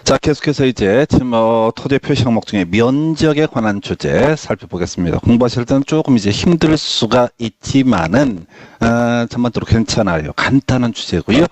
자, 계속해서 이제 지금 토지 표시 항목 중에 면적에 관한 주제 살펴보겠습니다. 공부하실 때는 조금 이제 힘들 수가 있지만은 전반적으로 괜찮아요. 간단한 주제고요.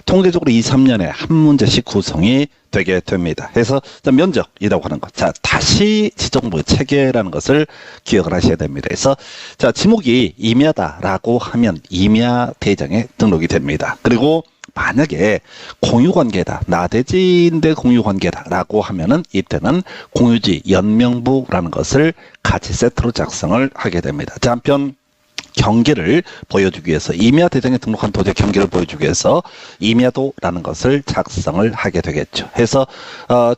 통계적으로 2, 3년에 한 문제씩 구성이 되게 됩니다. 그래서 면적이라고 하는 것. 자, 다시 지정부의 체계라는 것을 기억을 하셔야 됩니다. 그래서 자, 지목이 임야다라고 하면 임야 대장에 등록이 됩니다. 그리고 만약에 공유관계다, 나대지인데 공유관계다라고 하면은 이때는 공유지 연명부라는 것을 같이 세트로 작성을 하게 됩니다. 자, 한편 경계를 보여주기 위해서 임야 대장에 등록한 토지의 경계를 보여주기 위해서 임야도라는 것을 작성을 하게 되겠죠. 해서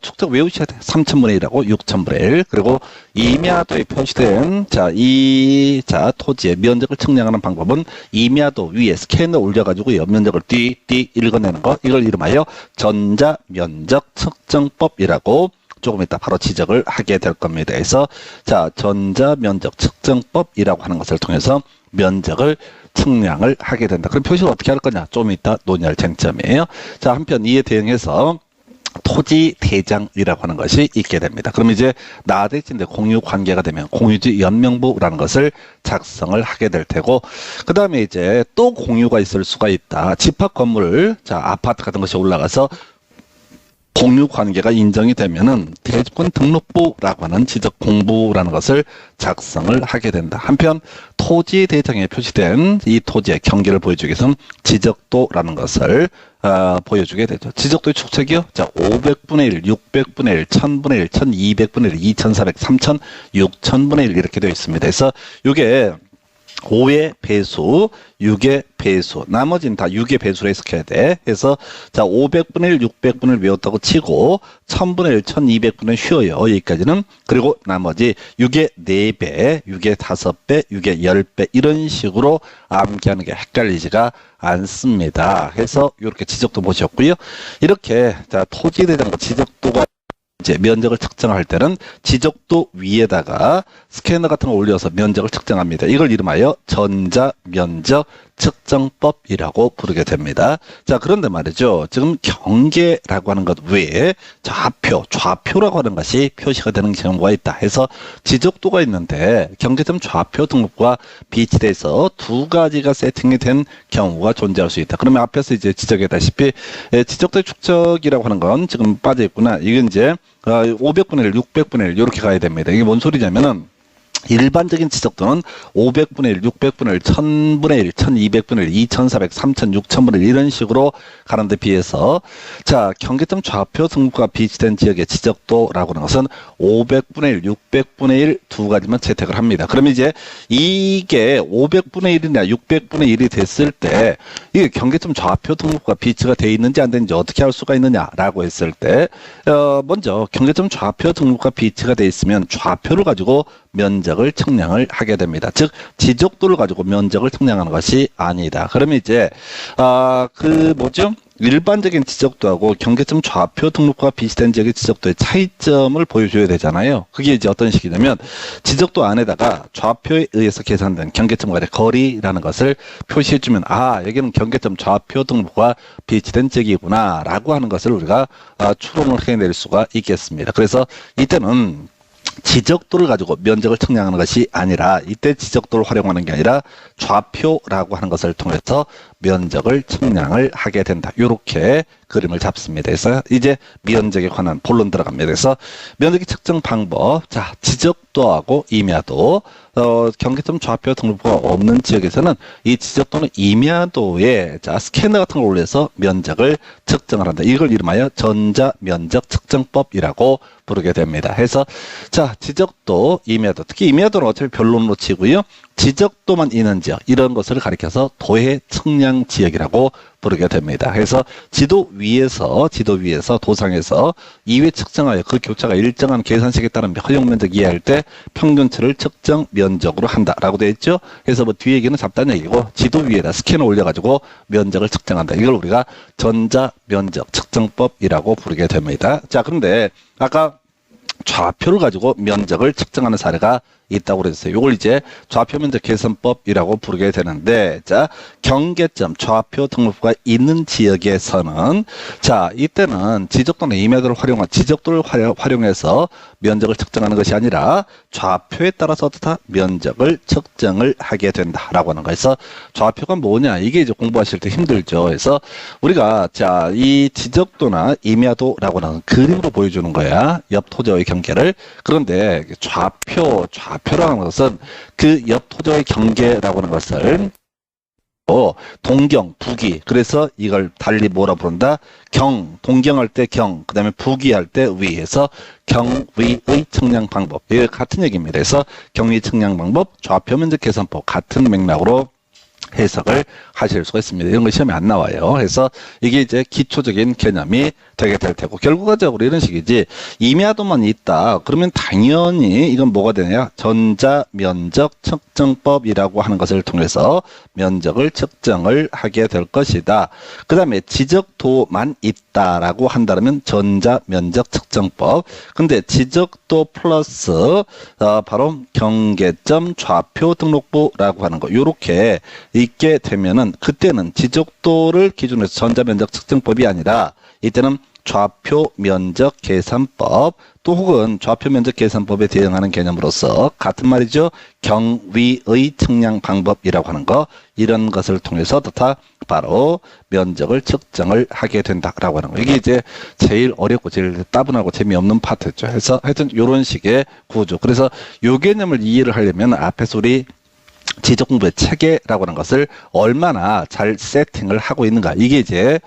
축적 외우셔야 돼요. 3,000분의 1하고 6,000분의 1. 그리고 임야도에 표시된 이 토지의 면적을 측량하는 방법은 임야도 위에 스캔을 올려가지고 면적을 띠 읽어내는 거, 이걸 이름하여 전자면적 측정법이라고 조금 이따 바로 지적을 하게 될 겁니다. 그래서 자, 전자면적 측정법이라고 하는 것을 통해서 면적을 측량을 하게 된다. 그럼 표시를 어떻게 할 거냐? 좀 이따 논의할 쟁점이에요. 자, 한편 이에 대응해서 토지 대장이라고 하는 것이 있게 됩니다. 그럼 이제 나대지인데 공유 관계가 되면 공유지 연명부라는 것을 작성을 하게 될 테고, 그 다음에 이제 또 공유가 있을 수가 있다. 집합 건물, 자, 아파트 같은 것이 올라가서 공유 관계가 인정이 되면은 대지권 등록부라고 하는 지적 공부라는 것을 작성을 하게 된다. 한편 토지 대장에 표시된 이 토지의 경계를 보여주기 위해서는 지적도라는 것을 보여주게 되죠. 지적도의 축척이요. 자, 500분의 1, 600분의 1, 1000분의 1, 1200분의 1, 2400, 3000, 6000분의 1 이렇게 되어 있습니다. 그래서 이게 5의 배수, 6의 배수, 나머지는 다 6의 배수로 해석해야 돼. 그래서 자, 500분의 1, 600분의 1 외웠다고 치고 1000분의 1, 1200분의 1 쉬어요. 여기까지는. 그리고 나머지 6의 4배, 6의 5배, 6의 10배 이런 식으로 암기하는 게 헷갈리지가 않습니다. 그래서 이렇게 지적도 보셨고요. 이렇게 자, 토지에 대한 지적도가 이제 면적을 측정할 때는 지적도 위에다가 스캐너 같은 걸 올려서 면적을 측정합니다. 이걸 이름하여 전자면적 측정법이라고 부르게 됩니다. 자, 그런데 말이죠. 지금 경계라고 하는 것 외에 좌표라고 하는 것이 표시가 되는 경우가 있다. 해서 지적도가 있는데 경계점 좌표 등록과 비치돼서 두 가지가 세팅이 된 경우가 존재할 수 있다. 그러면 앞에서 이제 지적했다시피 지적도의 축적이라고 하는 건 지금 빠져 있구나. 이건 이제 500분의 1, 600분의 1 이렇게 가야 됩니다. 이게 뭔 소리냐면은 일반적인 지적도는 500분의 1, 600분의 1, 1000분의 1, 1200분의 1, 2400, 3000, 6000분의 1 이런 식으로 가는 데 비해서 자, 경계점 좌표 등록과 비치된 지역의 지적도라고 하는 것은 500분의 1, 600분의 1 두 가지만 채택을 합니다. 그럼 이제 이게 500분의 1이냐 600분의 1이 됐을 때 이게 경계점 좌표 등록과 비치가 돼 있는지 안 되는지 어떻게 할 수가 있느냐라고 했을 때 먼저 경계점 좌표 등록과 비치가 돼 있으면 좌표를 가지고 면적을 측량을 하게 됩니다. 즉 지적도를 가지고 면적을 측량하는 것이 아니다. 그러면 이제 일반적인 지적도하고 경계점 좌표 등록과 비슷한 지역의 지적도의 차이점을 보여줘야 되잖아요. 그게 이제 어떤 식이냐면 지적도 안에다가 좌표에 의해서 계산된 경계점 간의 거리라는 것을 표시해주면 여기는 경계점 좌표 등록과 비슷한 지역이구나 라고 하는 것을 우리가 추론을 해낼 수가 있겠습니다. 그래서 이때는 지적도를 가지고 면적을 측량하는 것이 아니라 이때 지적도를 활용하는 게 아니라 좌표라고 하는 것을 통해서 면적을 측량을 하게 된다. 이렇게 그림을 잡습니다. 그래서 이제 면적에 관한 본론 들어갑니다. 그래서 면적의 측정 방법, 자, 지적도하고 임야도, 경계점 좌표 등록부가 없는 지역에서는 이 지적도는 임야도에 스캐너 같은 걸 올려서 면적을 측정을 한다. 이걸 이름하여 전자면적 측정법이라고 부르게 됩니다. 해서 자, 지적도, 임야도, 특히 임야도는 어차피 변론으로 치고요. 지적도만 있는 지역, 이런 것을 가리켜서 도해 측량 지역이라고 부르게 됩니다. 그래서 지도 위에서 도상에서 2회 측정하여 그 교차가 일정한 계산식에 따른 허용 면적 이해할 때 평균치를 측정 면적으로 한다라고 되어 있죠. 그래서 뒤에 얘기는 잡다한 얘기고 지도 위에다 스캐너 올려가지고 면적을 측정한다. 이걸 우리가 전자면적 측정법이라고 부르게 됩니다. 자, 그런데 아까 좌표를 가지고 면적을 측정하는 사례가 있다고 그랬어요. 이걸 이제 좌표 면적 계산법이라고 부르게 되는데, 자, 경계점 좌표 등록부가 있는 지역에서는, 자, 이때는 지적도나 이미도를 지적도를 활용해서 면적을 측정하는 것이 아니라 좌표에 따라서 어떻다? 면적을 측정을 하게 된다라고 하는 거에서, 좌표가 뭐냐? 이게 이제 공부하실 때 힘들죠. 그래서 우리가 자, 이 지적도나 임야도라고 하는 그림으로 보여주는 거야. 옆 토지의 경계를. 그런데 좌표라는 것은 그 옆 토지의 경계라고 하는 것을 동경, 부기. 그래서 이걸 달리 뭐라 부른다? 동경할 때 그 다음에 부기할 때 위에서 경위의 측량 방법. 이게 같은 얘기입니다. 그래서 경위 측량 방법, 좌표 면적 계산법 같은 맥락으로 해석을 하실 수가 있습니다. 이런 거 시험에 안 나와요. 그래서 이게 이제 기초적인 개념이 되게 될 테고, 결과적으로 이런 식이지, 임야도만 있다 그러면 당연히 이건 뭐가 되냐, 전자면적 측정법이라고 하는 것을 통해서 면적을 측정을 하게 될 것이다. 그 다음에 지적도만 있다라고 한다면 전자면적 측정법. 근데 지적도 플러스 바로 경계점 좌표 등록부라고 하는 거, 요렇게 있게 되면은 그때는 지적도를 기준으로 해서 전자면적 측정법이 아니라 이때는 좌표 면적 계산법, 또 혹은 좌표 면적 계산법에 대응하는 개념으로서 같은 말이죠. 경위의 측량 방법이라고 하는 거, 이런 것을 통해서 바로 면적을 측정을 하게 된다라고 하는 거. 이게 이제 제일 어렵고 제일 따분하고 재미없는 파트죠. 그래서 하여튼 이런 식의 구조. 그래서 요 개념을 이해를 하려면 앞에서 우리 지적공부의 체계라고 하는 것을 얼마나 잘 세팅을 하고 있는가, 이게 이제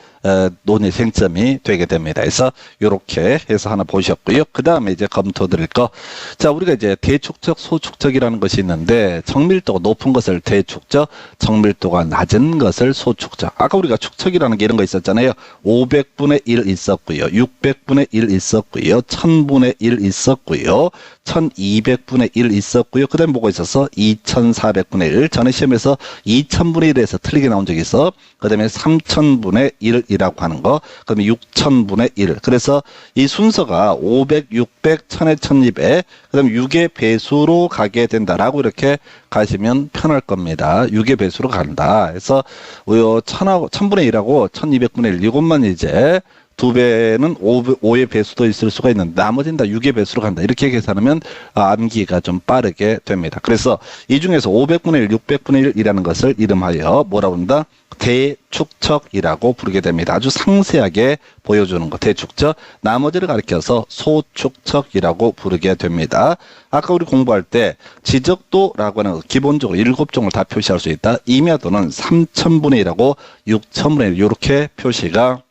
논의 쟁점이 되게 됩니다. 그래서 이렇게 해서 하나 보셨고요. 그 다음에 이제 검토 드릴 거, 자, 우리가 이제 대축적, 소축적이라는 것이 있는데, 정밀도가 높은 것을 대축적, 정밀도가 낮은 것을 소축적. 아까 우리가 축척이라는 게 이런 거 있었잖아요. 500분의 1 있었고요, 600분의 1 있었고요, 1000분의 1 있었고요, 1200분의 1 있었고요. 그 다음에 뭐가 있었어? 2400분의 1. 전에 시험에서 2000분의 1에서 틀리게 나온 적이 있어. 그 다음에 3000분의 1이라고 하는 거. 그 다음에 6000분의 1. 그래서 이 순서가 500, 600, 1000에 1200, 그 다음에 6의 배수로 가게 된다라고 이렇게 가시면 편할 겁니다. 6의 배수로 간다. 그래서 1000분의 1하고 1200분의 1, 이것만 이제 2배는 5의 배수도 있을 수가 있는데 나머지는 다 6의 배수로 간다. 이렇게 계산하면 암기가 좀 빠르게 됩니다. 그래서 이 중에서 500분의 1, 600분의 1이라는 것을 이름하여 뭐라고 한다? 대축척이라고 부르게 됩니다. 아주 상세하게 보여주는 거, 대축척. 나머지를 가리켜서 소축척이라고 부르게 됩니다. 아까 우리 공부할 때 지적도라고 하는 거 기본적으로 7종을 다 표시할 수 있다. 임야도는 3000분의 1하고 6000분의 1 이렇게 표시가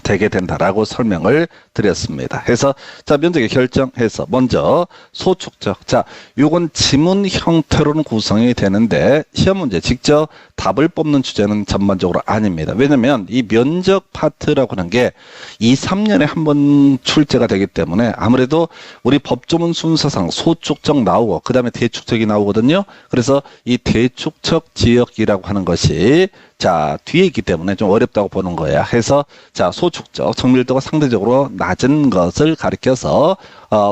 되게 된다라고 설명을 드렸습니다. 그래서 자, 면적에 결정해서 먼저 소축적. 자, 요건 지문 형태로는 구성이 되는데 시험 문제 직접 답을 뽑는 주제는 전반적으로 아닙니다. 왜냐면 이 면적 파트라고 하는 게 2, 3년에 한 번 출제가 되기 때문에 아무래도 우리 법조문 순서상 소축적 나오고 그 다음에 대축적이 나오거든요. 그래서 이 대축적 지역이라고 하는 것이 자, 뒤에 있기 때문에 좀 어렵다고 보는 거야. 해서 자, 소축적, 정밀도가 상대적으로 낮은 것을 가리켜서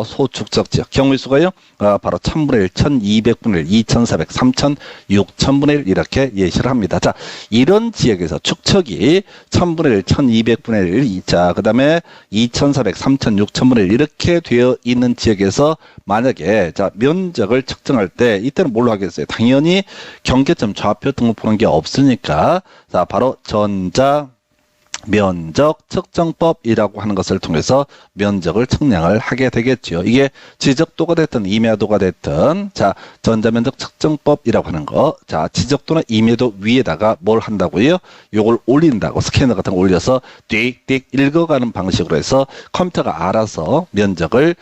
소축적 지역. 경우수가요, 바로 1000분의 1, 1200분의 1, 2400, 3000, 6000분의 1 이렇게 예시를 합니다. 자, 이런 지역에서 축척이 1000분의 1, 1200분의 1, 자, 그 다음에 2400, 3000, 6000분의 1 이렇게 되어 있는 지역에서 만약에 자, 면적을 측정할 때 이때는 뭘로 하겠어요? 당연히 경계점 좌표 등록부라는 게 없으니까 자, 바로 전자 면적 측정법이라고 하는 것을 통해서 면적을 측량을 하게 되겠죠. 이게 지적도가 됐든 임야도가 됐든 자, 전자면적 측정법이라고 하는 거. 자, 지적도나 임야도 위에다가 뭘 한다고요? 요걸 올린다고, 스캐너 같은 거 올려서 띡띡 읽어가는 방식으로 해서 컴퓨터가 알아서 면적을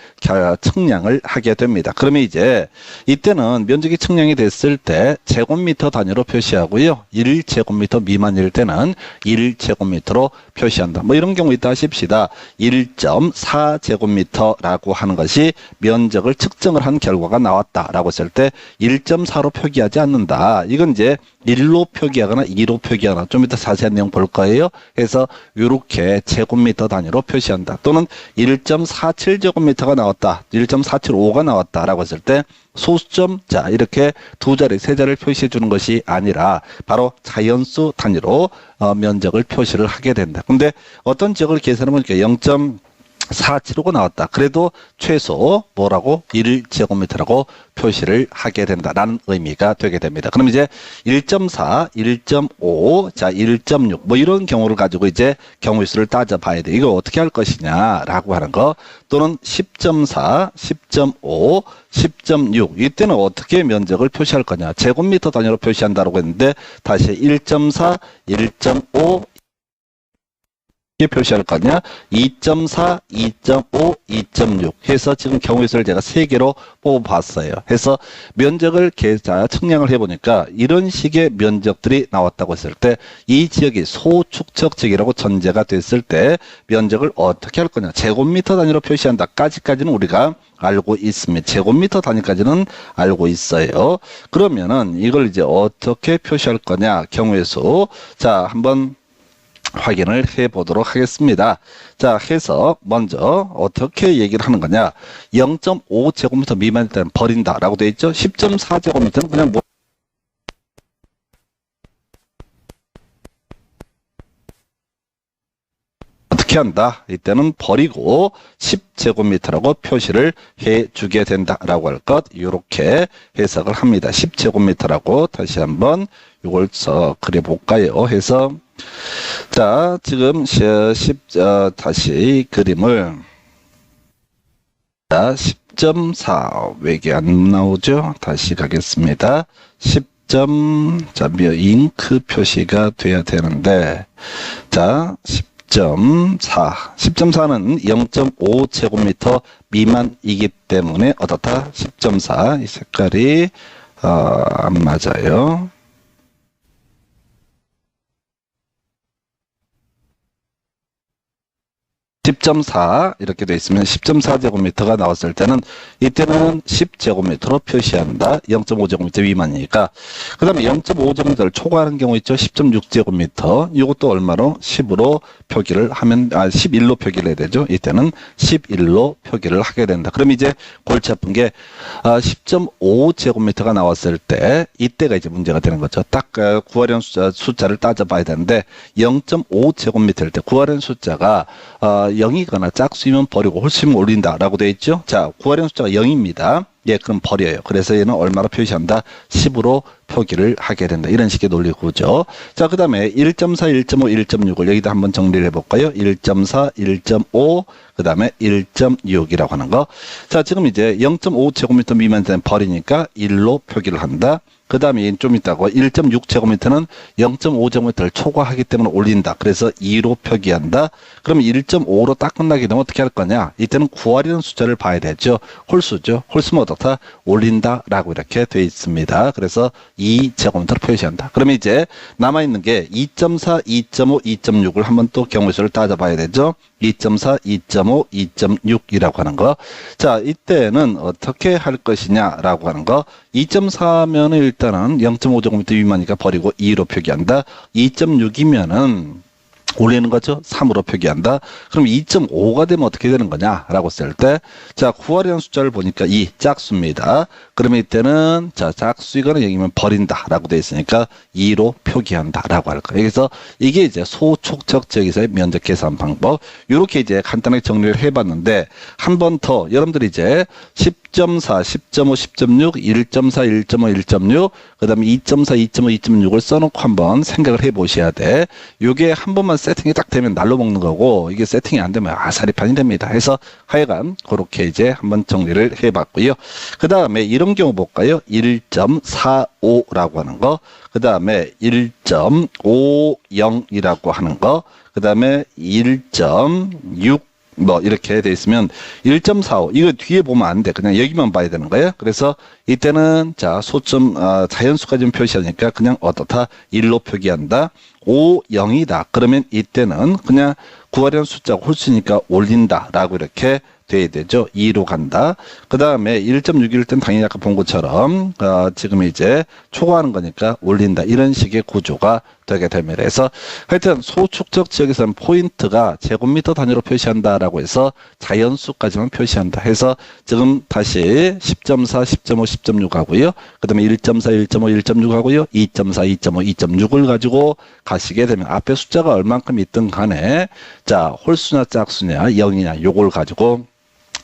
측량을 하게 됩니다. 그러면 이제 이때는 면적이 측량이 됐을 때 제곱미터 단위로 표시하고요. 1제곱미터 미만일 때는 1제곱미터로 표시한다. 뭐 이런 경우 있다 하십시다. 1.4제곱미터라고 하는 것이 면적을 측정을 한 결과가 나왔다라고 했을 때 1.4로 표기하지 않는다. 이건 이제 1로 표기하거나 2로 표기하거나 좀 이따 자세한 내용 볼 거예요. 그래서 이렇게 제곱미터 단위로 표시한다. 또는 1.47제곱미터가 나왔다. 1.475가 나왔다라고 했을 때 소수점 자 이렇게 두 자리 세 자리를 표시해 주는 것이 아니라 바로 자연수 단위로 면적을 표시를 하게 된다. 근데 어떤 지역을 계산해 보니까 0.475가 나왔다. 그래도 최소 뭐라고 1제곱미터라고 표시를 하게 된다라는 의미가 되게 됩니다. 그럼 이제 1.4, 1.5, 자 1.6 뭐 이런 경우를 가지고 이제 경우의 수를 따져봐야 돼. 이거 어떻게 할 것이냐라고 하는 거 또는 10.4, 10.5, 10.6 이때는 어떻게 면적을 표시할 거냐. 제곱미터 단위로 표시한다고 했는데 다시 1.4, 1.5 이렇게 표시할 거냐? 2.4, 2.5, 2.6 해서 지금 경우의 수를 제가 3개로 뽑아봤어요. 해서 면적을 측량을 해보니까 이런 식의 면적들이 나왔다고 했을 때 이 지역이 소축척 지역이라고 전제가 됐을 때 면적을 어떻게 할 거냐? 제곱미터 단위로 표시한다까지는 우리가 알고 있습니다. 제곱미터 단위까지는 알고 있어요. 그러면은 이걸 이제 어떻게 표시할 거냐? 경우의 수. 자, 한번 확인을 해 보도록 하겠습니다. 자, 해서 먼저 어떻게 얘기를 하는 거냐. 0.5제곱미터 미만일 때는 버린다 라고 되어 있죠. 10.4제곱미터는 그냥 뭐 어떻게 한다? 이때는 버리고 10제곱미터라고 표시를 해 주게 된다라고 할 것 이렇게 해석을 합니다. 10제곱미터라고 다시 한번 이걸 그려 볼까요? 해서 자, 지금 다시 그림을 자, 10.4 왜 이게 안 나오죠? 다시 가겠습니다. 10잉크 표시가 돼야 되는데 자, 10.4는 0.5제곱미터 미만이기 때문에 어떻다? 10.4 이 색깔이 안 맞아요. 10.4 이렇게 돼 있으면 10.4제곱미터가 나왔을 때는 이때는 10제곱미터로 표시한다. 0.5제곱미터 미만이니까. 그 다음에 0.5제곱미터를 초과하는 경우 있죠. 10.6제곱미터. 이것도 얼마로? 10으로 표기를 하면 11로 표기를 해야 되죠. 이때는 11로 표기를 하게 된다. 그럼 이제 골치 아픈 게 10.5제곱미터가 나왔을 때 이때가 이제 문제가 되는 거죠. 딱 구하려는 숫자를 따져봐야 되는데 0.5제곱미터일 때 구하려는 숫자가 0이거나 짝수이면 버리고 홀수이면 올린다라고 되어 있죠. 자, 구하려는 숫자가 0입니다. 예, 그럼 버려요. 그래서 얘는 얼마로 표시한다? 10으로 표기를 하게 된다. 이런 식의 논리 구조. 자, 그 다음에 1.4, 1.5, 1.6을 여기다 한번 정리를 해볼까요? 1.4, 1.5, 그 다음에 1.6이라고 하는 거. 자, 지금 이제 0.5제곱미터 미만 되는 버리니까 1로 표기를 한다. 그 다음에 좀 있다고 1.6제곱미터는 0.5제곱미터를 초과하기 때문에 올린다. 그래서 2로 표기한다. 그럼 1.5로 딱 끝나게 되면 어떻게 할 거냐? 이때는 구하려는 숫자를 봐야 되죠. 홀수죠. 홀수면 어떻다? 올린다. 라고 이렇게 되어 있습니다. 그래서 2제곱미터로 표시한다. 그러면 이제 남아있는 게 2.4, 2.5, 2.6을 한번 또 경우의 수를 따져봐야 되죠. 2.4, 2.5, 2.6이라고 하는 거. 자, 이때는 어떻게 할 것이냐라고 하는 거. 2.4면은 일단은 0.5제곱미터 미만이니까 버리고 2로 표기한다. 2.6이면은 올리는 거죠. 3으로 표기한다. 그럼 2.5가 되면 어떻게 되는 거냐라고 쓸 때, 자, 구하려는 숫자를 보니까 2 짝수입니다. 그러면 이때는 자, 짝수이거나 0이면 버린다라고 되어 있으니까 2로 표기한다라고 할 거예요. 그래서 이게 이제 소축척 지역에서의 면적 계산 방법. 이렇게 이제 간단하게 정리를 해봤는데 한 번 더 여러분들이 이제 10.4, 10.5, 10.6, 1.4, 1.5, 1.6, 그 다음에 2.4, 2.5, 2.6을 써놓고 한번 생각을 해보셔야 돼. 이게 한 번만 세팅이 딱 되면 날로 먹는 거고, 이게 세팅이 안 되면 아사리판이 됩니다. 해서 하여간 그렇게 이제 한번 정리를 해봤고요. 그 다음에 이런 경우 볼까요? 1.45라고 하는 거, 그 다음에 1.50이라고 하는 거, 그 다음에 1.6 뭐 이렇게 돼 있으면 1.45 이거 뒤에 보면 안 돼. 그냥 여기만 봐야 되는 거예요. 그래서 이때는 자, 소점 자연수까지 좀 표시하니까 그냥 어떻다? 1로 표기한다. 5, 0이다. 그러면 이때는 그냥 구하려는 숫자가 홀수니까 올린다라고 이렇게 돼야 되죠. 2로 간다. 그 다음에 1.6일 땐 당연히 아까 본 것처럼 지금 이제 초과하는 거니까 올린다. 이런 식의 구조가 되게 됩니다. 그래서 하여튼 소축적 지역에서는 포인트가 제곱미터 단위로 표시한다라고 해서 자연수까지만 표시한다 해서 지금 다시 10.4, 10.5, 10.6 하고요. 그 다음에 1.4, 1.5, 1.6 하고요. 2.4, 2.5, 2.6을 가지고 가시게 되면 앞에 숫자가 얼만큼 있든 간에 자 홀수냐 짝수냐 0이냐 요걸 가지고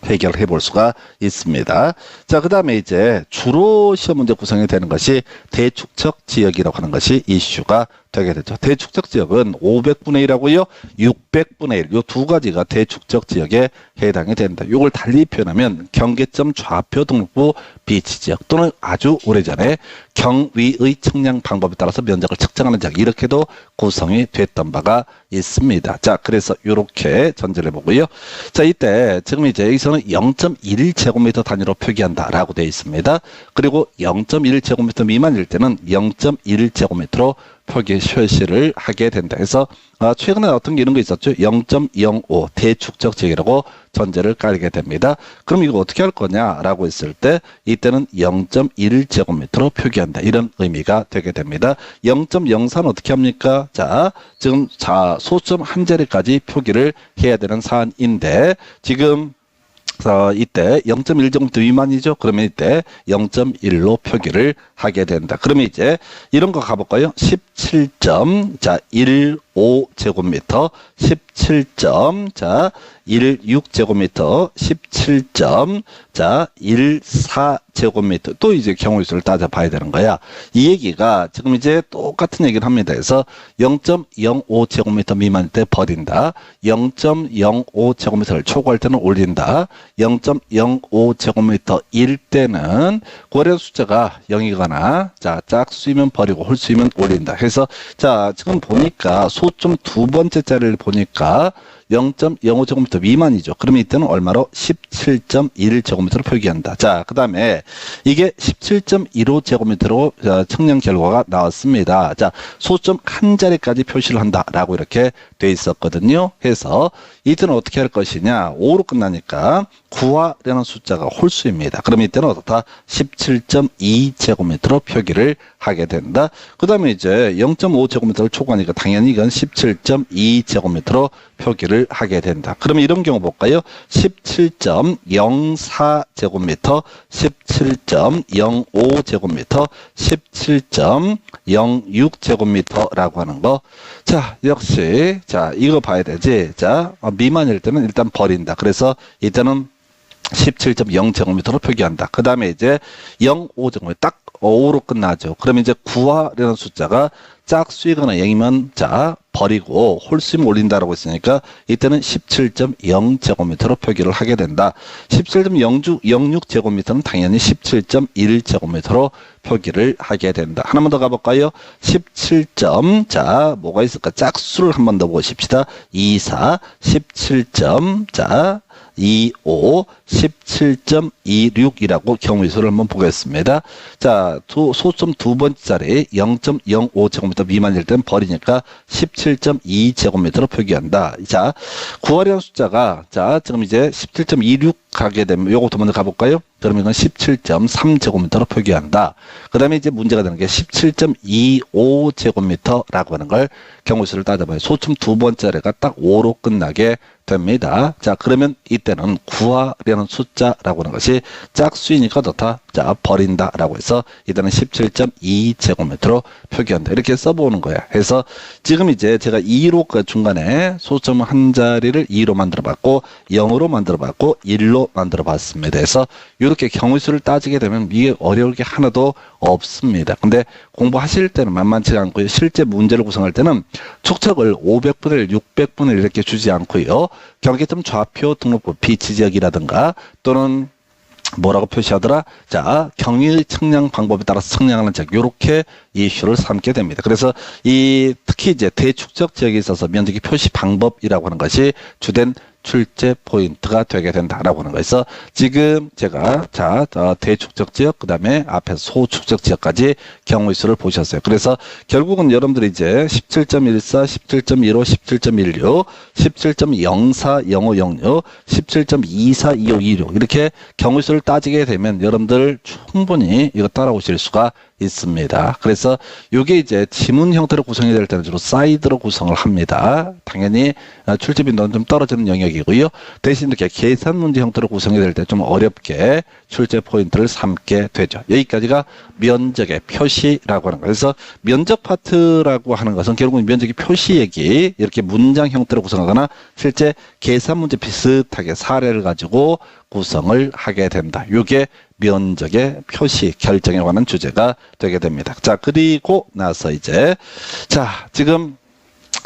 해결해 볼 수가 있습니다. 자, 그 다음에 이제 주로 시험 문제 구성이 되는 것이 대축적 지역이라고 하는 것이 이슈가 되게 되죠. 대축적 지역은 500분의 1하고요. 600분의 1. 요 두 가지가 대축적 지역에 해당이 된다. 요걸 달리 표현하면 경계점 좌표 등록부 비치 지역 또는 아주 오래전에 경위의 측량 방법에 따라서 면적을 측정하는 지역 이렇게도 구성이 됐던 바가 있습니다. 자, 그래서 요렇게 전제를 해보고요. 자, 이때 지금 이제 여기서는 0.1제곱미터 단위로 표기한다라고 되어 있습니다. 그리고 0.1제곱미터 미만일 때는 0.1제곱미터로 표시를 하게 된다 해서 최근에 어떤 게 이런 거 있었죠? 0.05 대축적 지역이라고 전제를 깔게 됩니다. 그럼 이거 어떻게 할 거냐라고 했을 때 이때는 0.1제곱미터로 표기한다. 이런 의미가 되게 됩니다. 0.04는 어떻게 합니까? 자, 지금 소점 한 자리까지 표기를 해야 되는 사안인데 지금 이때 0.1제곱미터 미만이죠. 그러면 이때 0.1로 표기를 하게 된다. 그러면 이제 이런 거 가볼까요? 17.15제곱미터, 17.16제곱미터, 17.14제곱미터. 또 이제 경우의 수를 따져봐야 되는 거야. 이 얘기가 지금 이제 똑같은 얘기를 합니다. 그래서 0.05제곱미터 미만일 때 버린다. 0.05제곱미터를 초과할 때는 올린다. 0.05제곱미터일 때는 고려 숫자가 0이거나 자 짝수이면 버리고 홀수이면 올린다 해서 자 지금 보니까 소점 두 번째 자리를 보니까 0.05제곱미터 미만이죠. 그러면 이때는 얼마로? 17.1제곱미터로 표기한다. 자, 그 다음에 이게 17.15제곱미터로 측량 결과가 나왔습니다. 자, 소점 한 자리까지 표시를 한다라고 이렇게 돼 있었거든요. 해서 이때는 어떻게 할 것이냐? 5로 끝나니까 9화라는 숫자가 홀수입니다. 그러면 이때는 어떻다? 17.2제곱미터로 표기를 하게 된다. 그 다음에 이제 0.5제곱미터를 초과하니까 당연히 이건 17.2제곱미터로 표기를 하게 된다. 그러면 이런 경우 볼까요? 17.04제곱미터, 17.05제곱미터, 17.06제곱미터라고 하는 거. 자, 역시 자 이거 봐야 되지. 자, 미만일 때는 일단 버린다. 그래서 이때는 17.0제곱미터로 표기한다. 그 다음에 이제 0.5제곱미터 딱 5로 끝나죠. 그러면 이제 9화라는 숫자가 짝수이거나 0이면 자 버리고 홀수이면 올린다라고 했으니까 이때는 17.0제곱미터로 표기를 하게 된다. 17.06제곱미터는 당연히 17.1제곱미터로 표기를 하게 된다. 하나만 더 가볼까요? 17. 자 뭐가 있을까? 짝수를 한 번 더 보십시다. 24, 17. 자 25, 17.26이라고 경우의 수를 한번 보겠습니다. 자, 소점 두 번째 자리 0.05제곱미터 미만일 때는 버리니까 17.2제곱미터로 표기한다. 자, 9화라는 숫자가 자, 지금 이제 17.26 가게 되면 요것도 먼저 가볼까요? 그러면 이건 17.3제곱미터로 표기한다. 그 다음에 이제 문제가 되는 게 17.25제곱미터라고 하는 걸 경우의 수를 따져봐요. 소점 두 번째 자리가 딱 5로 끝나게 됩니다. 자, 그러면 이때는 9화라는 숫자라고 하는 것이 짝수이니까 좋다. 자, 버린다라고 해서 이때는 17.2제곱미터로 표기한다. 이렇게 써보는 거야. 해서 지금 이제 제가 2로 그 중간에 소점 한 자리를 2로 만들어 봤고 0으로 만들어 봤고 1로 만들어 봤습니다. 그래서 이렇게 경우의 수를 따지게 되면 이게 어려울 게 하나도 없습니다. 근데 공부하실 때는 만만치 않고요. 실제 문제를 구성할 때는 축척을 500분의 1, 600분의 1 이렇게 주지 않고요. 경계점 좌표 등록부 비치 지역이라든가 또는 뭐라고 표시하더라? 자, 경위 측량 방법에 따라서 측량하는 책. 요렇게 이슈를 삼게 됩니다. 그래서 특히 이제 대축적 지역에 있어서 면적의 표시 방법이라고 하는 것이 주된 출제 포인트가 되게 된다라고 하는 거에서 지금 제가 대축적 지역 그다음에 앞에 소축적 지역까지 경우의 수를 보셨어요. 그래서 결국은 여러분들이 이제 17.14, 17.15, 17.16, 17.04, 0506, 17.24, 2526 이렇게 경우의 수를 따지게 되면 여러분들 충분히 이거 따라오실 수가 있습니다. 그래서 이게 이제 지문 형태로 구성이 될 때는 주로 사이드로 구성을 합니다. 당연히 출제 빈도는 좀 떨어지는 영역이고요. 대신 이렇게 계산 문제 형태로 구성이 될 때 좀 어렵게 출제 포인트를 삼게 되죠. 여기까지가 면적의 표시라고 하는 거예요. 그래서 면적 파트라고 하는 것은 결국은 면적의 표시 얘기 이렇게 문장 형태로 구성하거나 실제 계산 문제 비슷하게 사례를 가지고 구성을 하게 된다. 이게 면적의 표시 결정에 관한 주제가 되게 됩니다. 자, 그리고 나서 이제 지금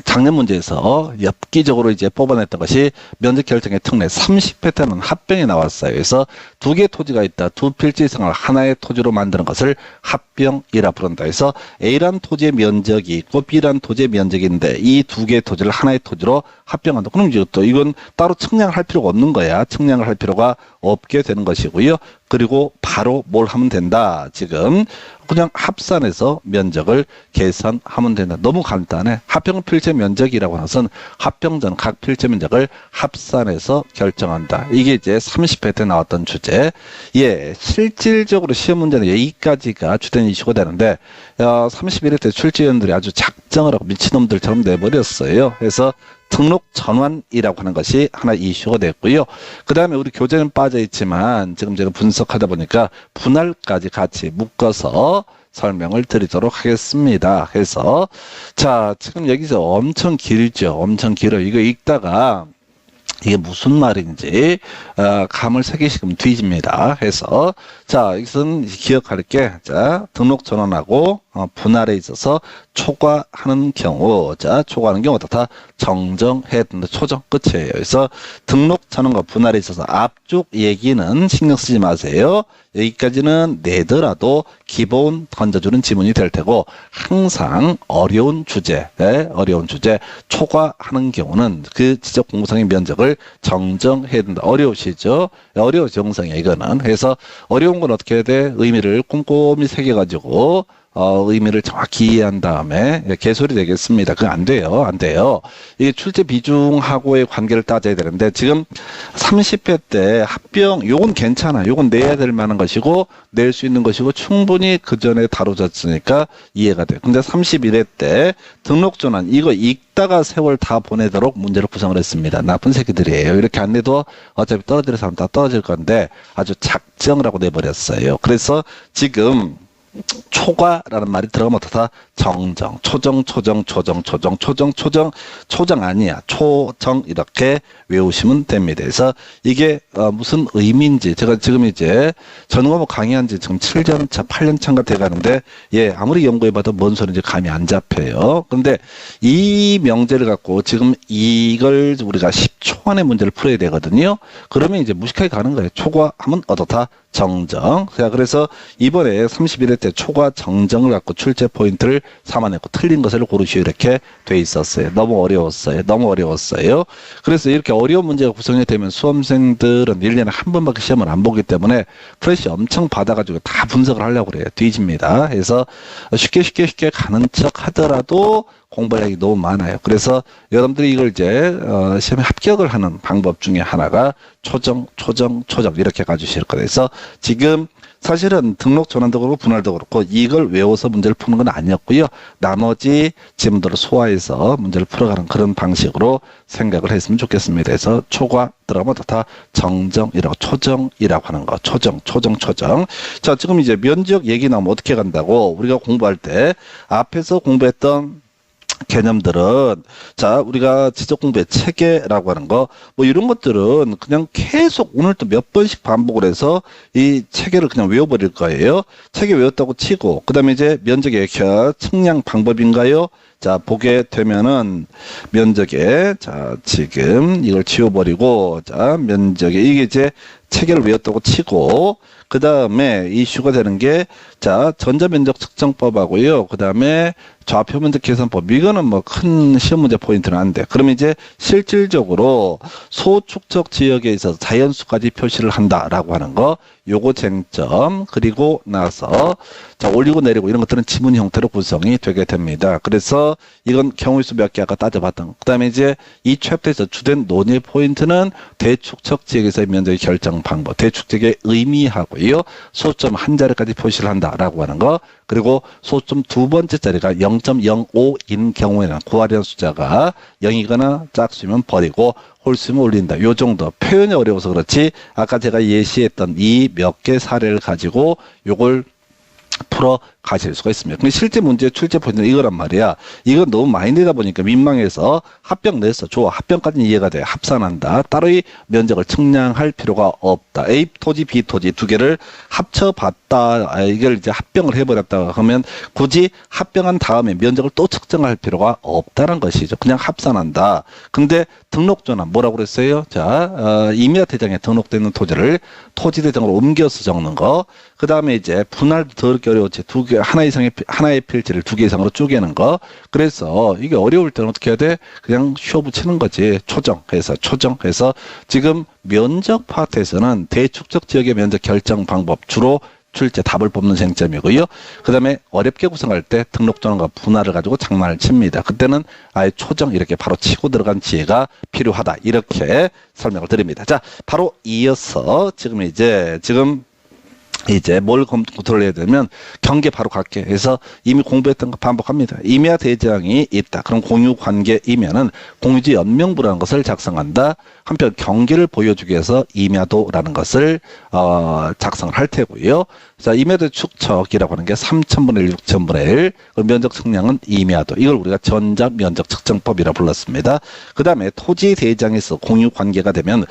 작년 문제에서 엽기적으로 이제 뽑아냈던 것이 면적 결정의 특례 30회태는 합병이 나왔어요. 그래서 두 개의 토지가 있다. 두 필지 이상을 하나의 토지로 만드는 것을 합병이라 부른다. 그래서 A란 토지의 면적이 있고 B란 토지의 면적인데 이 두 개의 토지를 하나의 토지로 합병한다. 그럼 이제 또 이건 따로 측량을 할 필요가 없는 거야. 측량을 할 필요가 없게 되는 것이고요. 그리고 바로 뭘 하면 된다. 지금 그냥 합산해서 면적을 계산하면 된다. 너무 간단해. 합병 필지 면적이라고 하는 것은 합병 전 각 필지 면적을 합산해서 결정한다. 이게 이제 30회 때 나왔던 주제. 실질적으로 시험 문제는 여기까지가 주된 이슈가 되는데 31회 때 출제위원들이 아주 작정을 하고 미친놈들처럼 내버렸어요. 그래서 등록 전환이라고 하는 것이 하나 이슈가 됐고요. 그 다음에 우리 교재는 빠져 있지만 지금 제가 분석하다 보니까 분할까지 같이 묶어서 설명을 드리도록 하겠습니다. 그래서 지금 여기서 엄청 길죠. 엄청 길어요. 이거 읽다가 이게 무슨 말인지 감을 새기시면 뒤집니다. 해서 이것은 기억할 게 등록 전환하고 분할에 있어서 초과하는 경우 초과하는 경우 어떻다 정정해야 된다. 초정 끝이에요. 그래서 등록 전환과 분할에 있어서 앞쪽 얘기는 신경 쓰지 마세요. 여기까지는 내더라도 기본 던져주는 지문이 될 테고 항상 어려운 주제 초과하는 경우는 그 지적 공무상의 면적을 정정해야 된다. 어려우시죠? 어려워 정상이야 이거는. 그래서 어려운 건 어떻게 해야 돼? 의미를 꼼꼼히 새겨가지고 의미를 정확히 이해한 다음에 개소리 되겠습니다. 그건 안 돼요. 이게 출제 비중하고의 관계를 따져야 되는데 지금 30회 때 합병 요건 괜찮아. 요건 내야 될 만한 것이고 낼 수 있는 것이고 충분히 그 전에 다뤄졌으니까 이해가 돼. 근데 31회 때 등록 전환 이거 읽다가 세월 다 보내도록 문제를 구성을 했습니다. 나쁜 새끼들이에요. 이렇게 안 내도 어차피 떨어질 사람 다 떨어질 건데 아주 작정을 하고 내버렸어요. 그래서 지금 초과라는 말이 들어가면 어떻다? 정정, 초정 아니야. 초정 이렇게 외우시면 됩니다. 그래서 이게 무슨 의미인지 제가 지금 이제 전공과목 강의한 지 지금 7년 차, 8년 차가 돼가는데 아무리 연구해봐도 뭔 소리인지 감이 안 잡혀요. 그런데 이 명제를 갖고 지금 이걸 우리가 10초 안에 문제를 풀어야 되거든요. 그러면 이제 무식하게 가는 거예요. 초과하면 어떻다? 정정. 그래서 이번에 31회 때 초과 정정을 갖고 출제 포인트를 삼아냈고 틀린 것을 고르시오 이렇게 돼 있었어요. 너무 어려웠어요. 그래서 이렇게 어려운 문제가 구성이 되면 수험생들은 1년에 한 번밖에 시험을 안 보기 때문에 프레시 엄청 받아가지고 다 분석을 하려고 그래요. 뒤집니다. 그래서 쉽게 가는 척 하더라도 공부량이 너무 많아요. 그래서 여러분들이 이걸 이제 시험에 합격을 하는 방법 중에 하나가 초정 이렇게 가주실 거예요. 그래서 지금 사실은 등록 전환도 그렇고 분할도 그렇고 이걸 외워서 문제를 푸는 건 아니었고요. 나머지 지문들을 소화해서 문제를 풀어가는 그런 방식으로 생각을 했으면 좋겠습니다. 그래서 초과 들어가면 다 정정이라고 초정이라고 하는 거. 초정. 지금 이제 면적 얘기 나오면 어떻게 간다고 우리가 공부할 때 앞에서 공부했던 개념들은 우리가 지적 공부의 체계라고 하는 거 이런 것들은 그냥 계속 오늘 또 몇 번씩 반복을 해서 이 체계를 그냥 외워버릴 거예요. 체계 외웠다고 치고 그다음에 이제 면적의 측량 방법인가요? 자, 보게 되면은 면적에, 자, 지금 이걸 지워버리고, 자, 면적에, 이게 이제 체계를 외웠다고 치고, 그 다음에 이슈가 되는 게, 자, 전자면적 측정법하고요. 그 다음에 좌표 면적 계산법. 이거는 뭐 큰 시험 문제 포인트는 안 돼. 그러면 이제 실질적으로 소축적 지역에 있어서 자연수까지 표시를 한다라고 하는 거, 요거 쟁점, 그리고 나서, 자, 올리고 내리고 이런 것들은 지문 형태로 구성이 되게 됩니다. 그래서 이건 경우수 몇 개 아까 따져봤던. 그 다음에 이제 이 챕터에서 주된 논의 포인트는 대축적 지역에서의 면적의 결정 방법, 대축적의 의미하고요. 소점 한 자리까지 표시를 한다라고 하는 거. 그리고 소점 두 번째 자리가 0.05인 경우에는 구하려는 숫자가 0이거나 짝수면 버리고 홀수면 올린다. 요 정도. 표현이 어려워서 그렇지 아까 제가 예시했던 이 몇 개 사례를 가지고 요걸 풀어 가실 수가 있습니다. 근데 실제 문제 출제 포인트는 이거란 말이야. 이건 너무 많이 내다 보니까 민망해서 합병 냈어. 좋아. 합병까지는 이해가 돼. 합산한다. 따로 이 면적을 측량할 필요가 없다. A 토지, B 토지 두 개를 합쳐봤다. 이걸 이제 합병을 해버렸다. 그러면 굳이 합병한 다음에 면적을 또 측정할 필요가 없다는 것이죠. 그냥 합산한다. 근데 등록조는 뭐라고 그랬어요? 자, 임야 대장에 등록되어 있는 토지를 토지 대장으로 옮겨서 적는 거. 그 다음에 이제 분할도 더럽게 어려웠지. 두 개, 하나의 필지를 두 개 이상으로 쪼개는 거. 그래서 이게 어려울 때는 어떻게 해야 돼? 그냥 쉬어 붙이는 거지. 초정해서 지금 면적 파트에서는 대축적 지역의 면적 결정 방법 주로 출제 답을 뽑는 쟁점이고요. 그 다음에 어렵게 구성할 때 등록전환과 분할을 가지고 장난을 칩니다. 그때는 아예 초정 이렇게 바로 치고 들어간 지혜가 필요하다. 이렇게 설명을 드립니다. 자, 바로 이어서 지금 이제 뭘 검토를 해야 되면 경계 바로 갈게. 그래서 이미 공부했던 거 반복합니다. 임야 대장이 있다. 그럼 공유 관계이면은 공유지 연명부라는 것을 작성한다. 한편 경계를 보여주기 위해서 임야도라는 것을 작성을 할 테고요. 자, 임야도 축척이라고 하는 게 3,000분의 1, 6,000분의 1. 면적 측량은 임야도. 이걸 우리가 전자 면적 측정법이라 불렀습니다. 그 다음에 토지 대장에서 공유 관계가 되면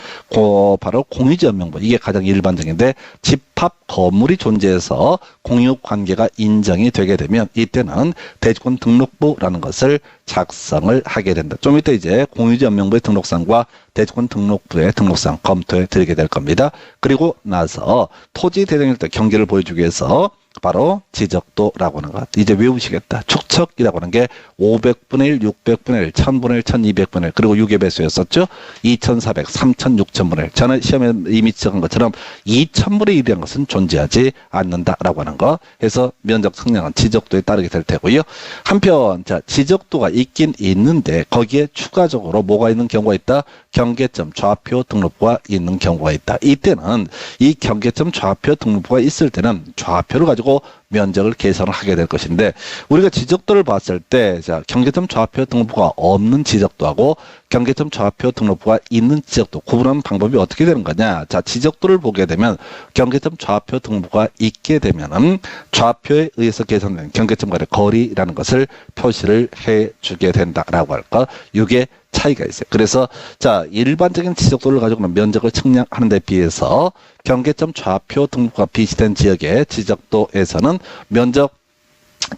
바로 공유지 연명부. 이게 가장 일반적인데 집합 건물이 존재해서 공유 관계가 인정이 되게 되면 이때는 대지권 등록부라는 것을 작성을 하게 된다. 좀 이따 이제 공유지 연명부의 등록상과 대지권 등록부의 등록상 검토해 드리게 될 겁니다. 그리고 나서 토지 대장일 때 경계를 보여주기 위해서 바로 지적도라고 하는 것. 이제 외우시겠다. 축척이라고 하는 게 500분의 1, 600분의 1, 1000분의 1, 1200분의 1, 그리고 6의 배수였었죠. 2400, 3000, 6000분의 1. 저는 시험에 이미 지적한 것처럼 2000분의 1이라는 것은 존재하지 않는다라고 하는 거. 해서 면적 측량은 지적도에 따르게 될 테고요. 한편, 자, 지적도가 있긴 있는데 거기에 추가적으로 뭐가 있는 경우가 있다? 경계점 좌표 등록부가 있는 경우가 있다. 이때는 이 경계점 좌표 등록부가 있을 때는 좌표를 가지고 면적을 계산을 하게 될 것인데 우리가 지적도를 봤을 때 자, 경계점 좌표 등록부가 없는 지적도하고 경계점 좌표 등록부가 있는 지적도 구분하는 방법이 어떻게 되는 거냐. 자, 지적도를 보게 되면 경계점 좌표 등록부가 있게 되면은 좌표에 의해서 계산된 경계점 간의 거리라는 것을 표시를 해주게 된다라고 할까. 이게 차이가 있어요. 그래서 자, 일반적인 지적도를 가지고는 면적을 측량하는 데 비해서 경계점 좌표 등록과 비슷한 지역의 지적도에서는 면적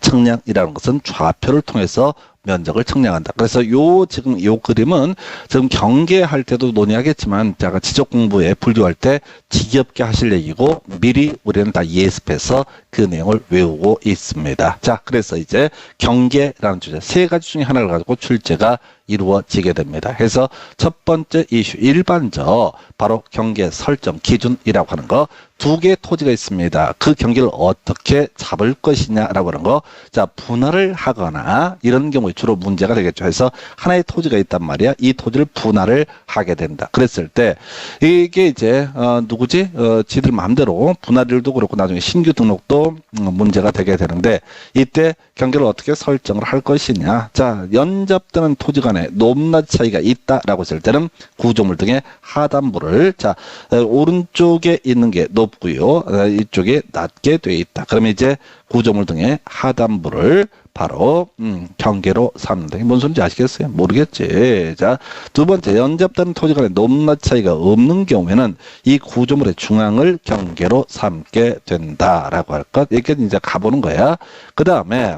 측량이라는 것은 좌표를 통해서 면적을 측량한다. 그래서 지금 요 그림은 지금 경계할 때도 논의하겠지만 제가 지적 공부에 분류할 때 지겹게 하실 얘기고 미리 우리는 다 예습해서 그 내용을 외우고 있습니다. 자, 그래서 이제 경계라는 주제 세 가지 중에 하나를 가지고 출제가 이루어지게 됩니다. 그래서 첫 번째 이슈 일반적 바로 경계 설정 기준이라고 하는 거 두 개의 토지가 있습니다. 그 경계를 어떻게 잡을 것이냐라고 하는 거. 자, 분할을 하거나 이런 경우에 주로 문제가 되겠죠. 그래서 하나의 토지가 있단 말이야. 이 토지를 분할을 하게 된다. 그랬을 때 이게 이제 누구지? 지들 마음대로 분할일도 그렇고 나중에 신규 등록도 문제가 되게 되는데 이때 경계를 어떻게 설정을 할 것이냐. 자, 연접되는 토지 간에 높낮이 차이가 있다라고 했을 때는 구조물 등의 하단부를 자, 오른쪽에 있는 게 높고요. 이쪽에 낮게 돼 있다. 그러면 이제 구조물 등의 하단부를 바로 경계로 삼는다. 뭔 소리인지 아시겠어요? 모르겠지. 자, 두 번째 연접되는 토지 간의 높낮이 차이가 없는 경우에는 이 구조물의 중앙을 경계로 삼게 된다라고 할 것. 이렇게 이제 가보는 거야. 그 다음에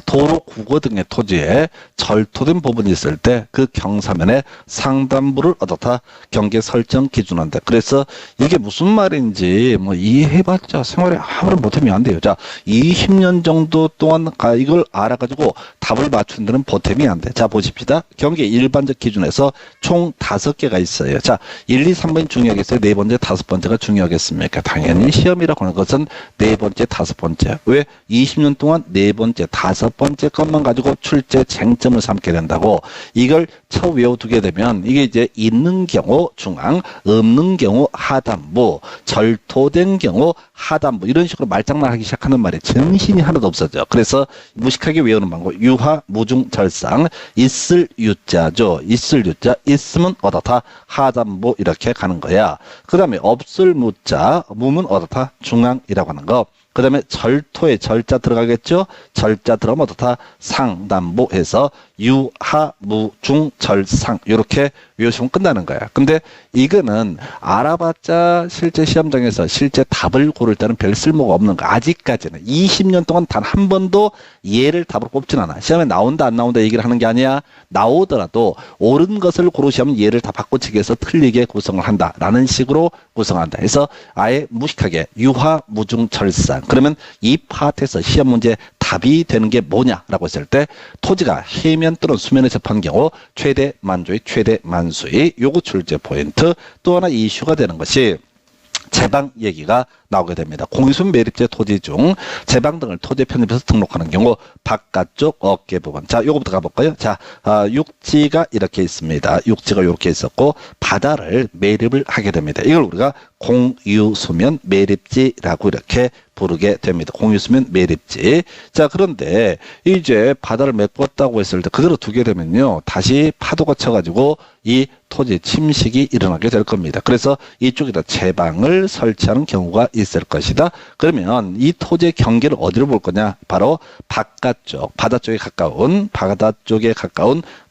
도로, 국어 등의 토지에 절토된 부분이 있을 때 그 경사면에 상단부를 어떻다 경계 설정 기준한다. 그래서 이게 무슨 말인지 뭐 이해해봤자 생활에 아무런 보탬이 안 돼요. 자, 20년 정도 동안 이걸 알아가지고 답을 맞춘 데는 보탬이 안 돼. 자, 보십시다. 경계 일반적 기준에서 총 5개가 있어요. 자, 1, 2, 3번이 중요하겠어요? 네 번째, 다섯 번째가 중요하겠습니까? 당연히 시험이라고 하는 것은 네 번째, 다섯 번째. 왜? 20년 동안 네 번째, 다섯 번째 것만 가지고 출제 쟁점을 삼게 된다고. 이걸 처 외워두게 되면 이게 이제 있는 경우 중앙, 없는 경우 하단부, 절토된 경우 하단부 이런 식으로 말장난하기 시작하는 말이 정신이 하나도 없어져. 그래서 무식하게 외우는 방법. 유하, 무중, 절상. 있을 유자죠. 있을 유자. 있으면 어떻다 하단부 이렇게 가는 거야. 그 다음에 없을 무자. 무면 어떻다 중앙이라고 하는 거. 그 다음에 절토에 절자 들어가겠죠? 절자 들어가면 어떻다? 상단부 해서 유하, 무, 중, 절, 상 이렇게 외우시면 끝나는 거야. 근데 이거는 알아봤자 실제 시험장에서 실제 답을 고를 때는 별 쓸모가 없는 거. 아직까지는 20년 동안 단 한 번도 얘를 답으로 뽑진 않아. 시험에 나온다 안 나온다 얘기를 하는 게 아니야. 나오더라도 옳은 것을 고르시면 얘를 다 바꿔치기 해서 틀리게 구성을 한다라는 식으로 구성한다. 그래서 아예 무식하게 유하, 무중, 절상. 그러면 이 파트에서 시험 문제 답이 되는 게 뭐냐라고 했을 때 토지가 해면 또는 수면에 접한 경우 최대 만조의 최대 만수의 요거 출제 포인트. 또 하나 이슈가 되는 것이 제방 얘기가 나오게 됩니다. 공유수면 매립제 토지 중 제방 등을 토지 편입해서 등록하는 경우 바깥쪽 어깨 부분. 자, 요거부터 가볼까요? 자, 육지가 이렇게 있습니다. 육지가 이렇게 있었고 바다를 매립을 하게 됩니다. 이걸 우리가 공유수면 매립지라고 이렇게 부르게 됩니다. 공유수면 매립지. 자, 그런데 이제 바다를 메꿨다고 했을 때 그대로 두게 되면요. 다시 파도가 쳐가지고 이 토지 침식이 일어나게 될 겁니다. 그래서 이쪽에다 제방을 설치하는 경우가 있을 것이다. 그러면 이 토지의 경계를 어디로 볼 거냐? 바로 바깥쪽, 바다 쪽에 가까운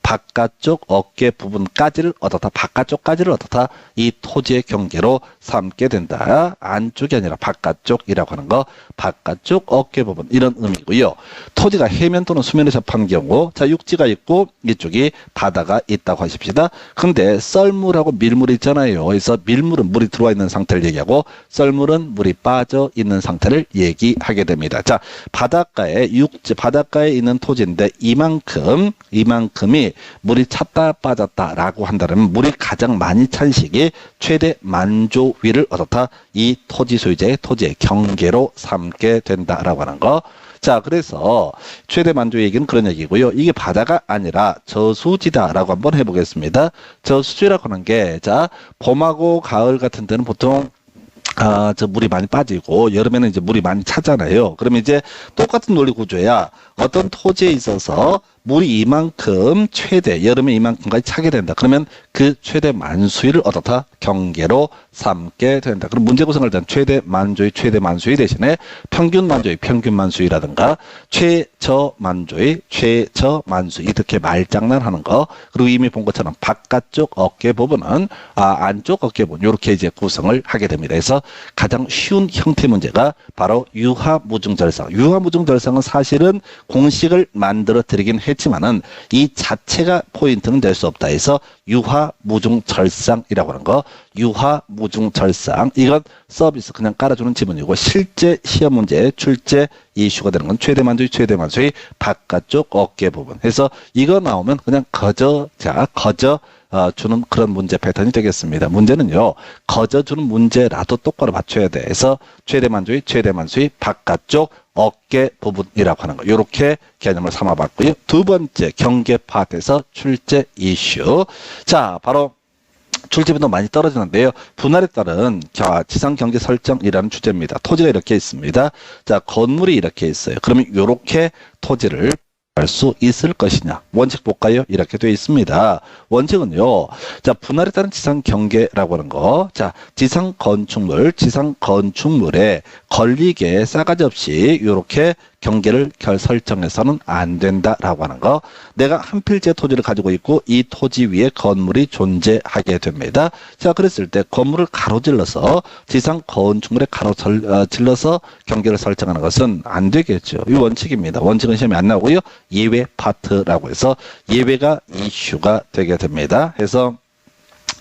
바깥쪽 어깨 부분까지를 어떻다, 바깥쪽까지를 어떻다, 이 토지의 경계로 삼게 된다. 안쪽이 아니라 바깥쪽이라고 하는 거, 바깥쪽 어깨 부분 이런 의미고요. 토지가 해면 또는 수면에 접한 경우, 자, 육지가 있고 이쪽이 바다가 있다고 하십시다. 근데 썰물하고 밀물이 있잖아요. 그래서 밀물은 물이 들어와 있는 상태를 얘기하고 썰물은 물이 빠져 있는 상태를 얘기하게 됩니다. 자, 바닷가에 있는 토지인데 이만큼이 물이 찼다 빠졌다라고 한다면 물이 가장 많이 찬 시기 최대 만조위를 어떻다, 이 토지 소유자의 토지의 경계로 삼게 된다라고 하는 거. 자, 그래서 최대 만조 얘기는 그런 얘기고요. 이게 바다가 아니라 저수지다라고 한번 해보겠습니다. 저수지라고 하는 게, 자, 봄하고 가을 같은 때는 보통 저 물이 많이 빠지고 여름에는 이제 물이 많이 차잖아요. 그러면 이제 똑같은 논리 구조야. 어떤 토지에 있어서 물이 이만큼 최대, 여름에 이만큼까지 차게 된다. 그러면 그 최대 만수위를 어떻다? 경계로 삼게 된다. 그럼 문제 구성을 할 최대 만조의 최대 만수위 대신에 평균 만조의 평균 만수위라든가 최저 만조의 최저 만수위 이렇게 말장난하는 거. 그리고 이미 본 것처럼 바깥쪽 어깨 부분은 안쪽 어깨 부분 이렇게 이제 구성을 하게 됩니다. 그래서 가장 쉬운 형태 문제가 바로 유하무중절상. 유하무중절상은 사실은 공식을 만들어 드리긴 했지만은 이 자체가 포인트는 될 수 없다 해서 유하무중절상이라고 하는 거. 유하무중절상. 이건 서비스 그냥 깔아주는 지문이고 실제 시험 문제 출제 이슈가 되는 건 최대 만조의 바깥쪽 어깨 부분. 그래서 이거 나오면 그냥 거저 주는 그런 문제 패턴이 되겠습니다. 문제는요, 거저주는 문제라도 똑바로 맞춰야 돼. 그래서 최대 만조의 바깥쪽 어깨 부분이라고 하는 거. 이렇게 개념을 삼아봤고요. 두 번째 경계 파트에서 출제 이슈. 자, 바로 출제비도 많이 떨어지는데요. 분할에 따른 지상 경계 설정이라는 주제입니다. 토지가 이렇게 있습니다. 자, 건물이 이렇게 있어요. 그러면 이렇게 토지를 할 수 있을 것이냐. 원칙 볼까요? 이렇게 되어 있습니다. 원칙은요. 자, 분할에 따른 지상 경계라고 하는 거. 자, 지상 건축물에 걸리게 싸가지 없이 이렇게 경계를 설정해서는 안 된다라고 하는 거. 내가 한 필지의 토지를 가지고 있고 이 토지 위에 건물이 존재하게 됩니다. 자, 그랬을 때 건물을 가로질러서 지상 건축물에 가로질러서 경계를 설정하는 것은 안 되겠죠. 이 원칙입니다. 원칙은 시험에 안 나오고요. 예외 파트라고 해서 예외가 이슈가 되게 됩니다. 해서